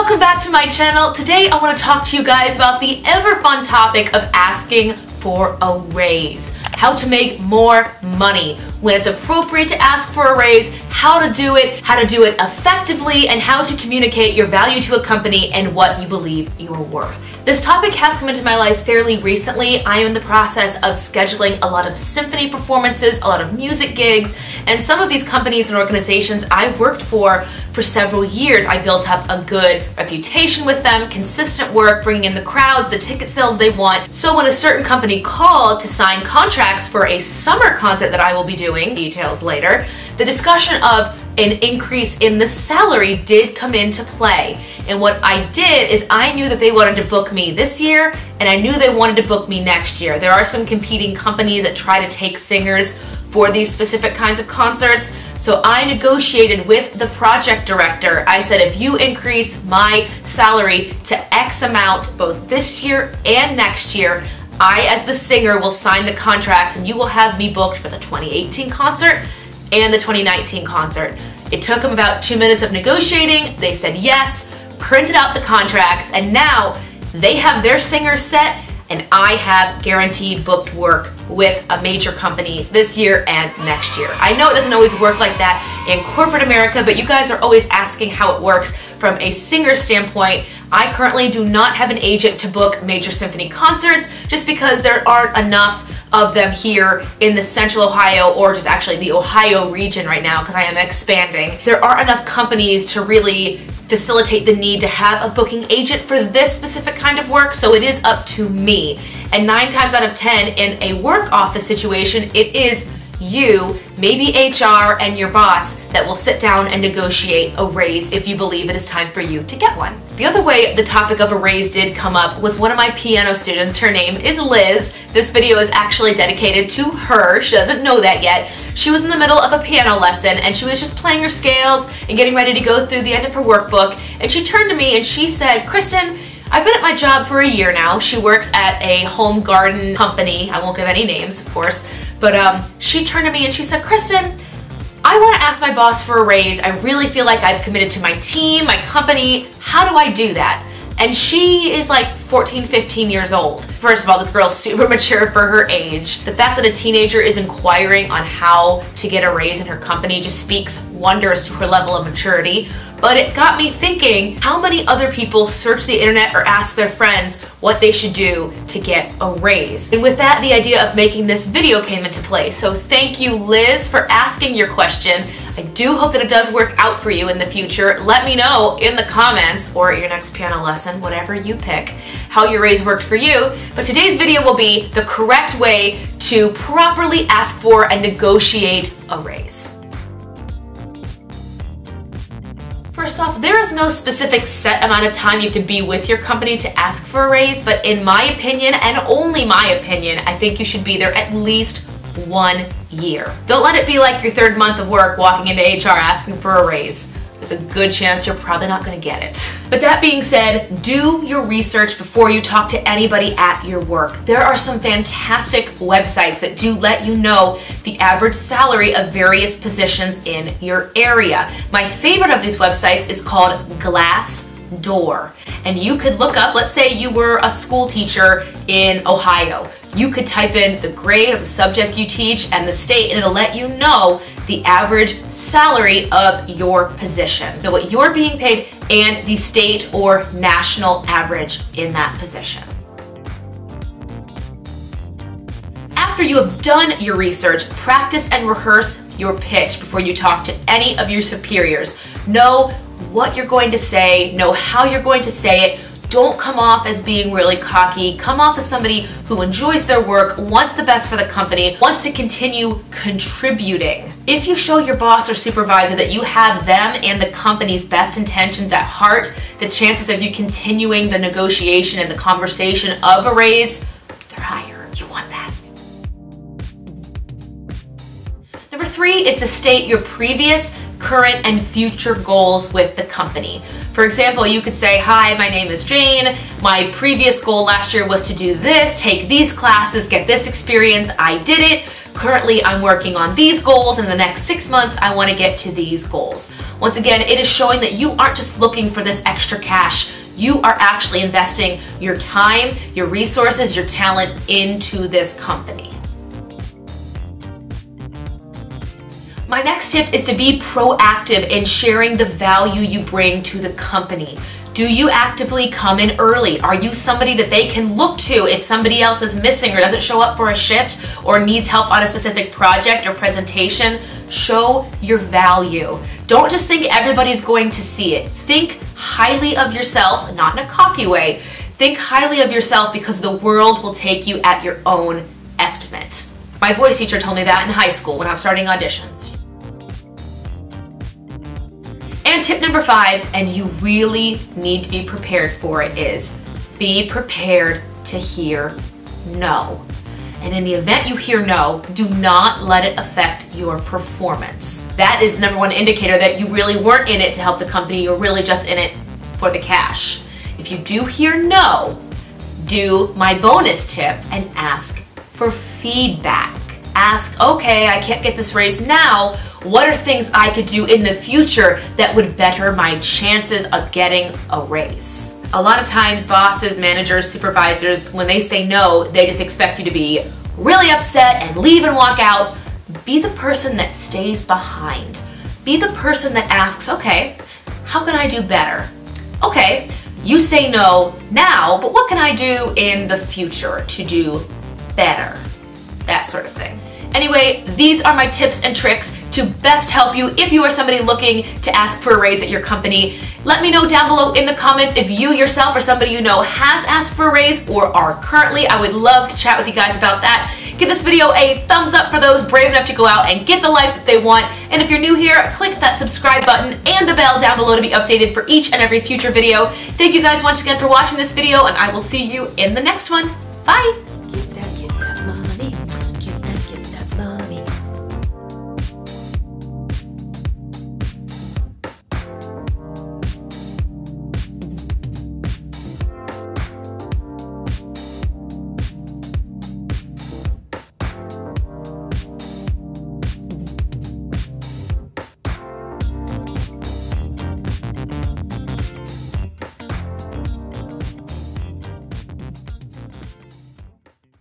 Welcome back to my channel. Today I want to talk to you guys about the ever fun topic of asking for a raise. How to make more money, when it's appropriate to ask for a raise, how to do it effectively, and how to communicate your value to a company and what you believe you're worth. This topic has come into my life fairly recently. I am in the process of scheduling a lot of symphony performances, a lot of music gigs, and some of these companies and organizations I've worked for several years. I built up a good reputation with them, consistent work, bringing in the crowd, the ticket sales they want. So when a certain company called to sign contracts for a summer concert that I will be doing, details later, the discussion of an increase in the salary did come into play. And what I did is I knew that they wanted to book me this year, and I knew they wanted to book me next year. There are some competing companies that try to take singers for these specific kinds of concerts. So I negotiated with the project director. I said, if you increase my salary to X amount both this year and next year, I, as the singer, will sign the contracts and you will have me booked for the 2018 concert and the 2019 concert. It took them about 2 minutes of negotiating. They said yes, printed out the contracts, and now they have their singer set and I have guaranteed booked work with a major company this year and next year. I know it doesn't always work like that in corporate America, but you guys are always asking how it works from a singer standpoint. I currently do not have an agent to book major symphony concerts just because there aren't enough of them here in the Central Ohio, or just actually the Ohio region right now, because I am expanding. There aren't enough companies to really facilitate the need to have a booking agent for this specific kind of work, so it is up to me. And 9 times out of 10 in a work office situation, it is you, maybe HR and your boss, that will sit down and negotiate a raise if you believe it is time for you to get one. The other way the topic of a raise did come up was one of my piano students. Her name is Liz. This video is actually dedicated to her. She doesn't know that yet. She was in the middle of a piano lesson and she was just playing her scales and getting ready to go through the end of her workbook, and she turned to me and she said, "Kristen, I've been at my job for a year now." She works at a home garden company. I won't give any names, of course, but she turned to me and she said, "Kristen, I want to ask my boss for a raise. I really feel like I've committed to my team, my company. How do I do that?" And she is like 14, 15 years old. First of all, this girl's super mature for her age. The fact that a teenager is inquiring on how to get a raise in her company just speaks wonders to her level of maturity. But it got me thinking, how many other people search the internet or ask their friends what they should do to get a raise? And with that, the idea of making this video came into play. So thank you, Liz, for asking your question. I do hope that it does work out for you in the future. Let me know in the comments, or at your next piano lesson, whatever you pick, how your raise worked for you. But today's video will be the correct way to properly ask for and negotiate a raise. First off, there is no specific set amount of time you have to be with your company to ask for a raise, but in my opinion, and only my opinion, I think you should be there at least 1 year. Don't let it be like your 3rd month of work walking into HR asking for a raise. There's a good chance you're probably not going to get it. But that being said, do your research before you talk to anybody at your work. There are some fantastic websites that do let you know the average salary of various positions in your area. My favorite of these websites is called Glassdoor. And you could look up, let's say you were a school teacher in Ohio. You could type in the grade of the subject you teach and the state, and it'll let you know the average salary of your position. Know what you're being paid and the state or national average in that position. After you have done your research, practice and rehearse your pitch before you talk to any of your superiors. Know what you're going to say, know how you're going to say it. Don't come off as being really cocky. Come off as somebody who enjoys their work, wants the best for the company, wants to continue contributing. If you show your boss or supervisor that you have them and the company's best intentions at heart, the chances of you continuing the negotiation and the conversation of a raise, they're higher. You want that. Number 3 is to state your previous, current, and future goals with the company. For example, you could say, "Hi, my name is Jane. My previous goal last year was to do this, take these classes, get this experience. I did it. currently I'm working on these goals, and in the next 6 months I want to get to these goals. Once again, it is showing that you aren't just looking for this extra cash. You are actually investing your time, your resources, your talent into this company. My next tip is to be proactive in sharing the value you bring to the company. Do you actively come in early? Are you somebody that they can look to if somebody else is missing or doesn't show up for a shift or needs help on a specific project or presentation? Show your value. Don't just think everybody's going to see it. Think highly of yourself, not in a cocky way. Think highly of yourself because the world will take you at your own estimate. My voice teacher told me that in high school when I was starting auditions. And tip number 5, and you really need to be prepared for it, is be prepared to hear no. And in the event you hear no, do not let it affect your performance. That is the number 1 indicator that you really weren't in it to help the company, you're really just in it for the cash. If you do hear no, do my bonus tip and ask for feedback. Ask, okay, I can't get this raise now. What are things I could do in the future that would better my chances of getting a raise? A lot of times bosses, managers, supervisors, when they say no, they just expect you to be really upset and leave and walk out. Be the person that stays behind. Be the person that asks, okay, how can I do better? Okay, you say no now, but what can I do in the future to do better? That sort of thing. Anyway, these are my tips and tricks to best help you if you are somebody looking to ask for a raise at your company. Let me know down below in the comments if you yourself or somebody you know has asked for a raise or are currently. I would love to chat with you guys about that. Give this video a thumbs up for those brave enough to go out and get the life that they want. And if you're new here, click that subscribe button and the bell down below to be updated for each and every future video. Thank you guys once again for watching this video, and I will see you in the next one. Bye!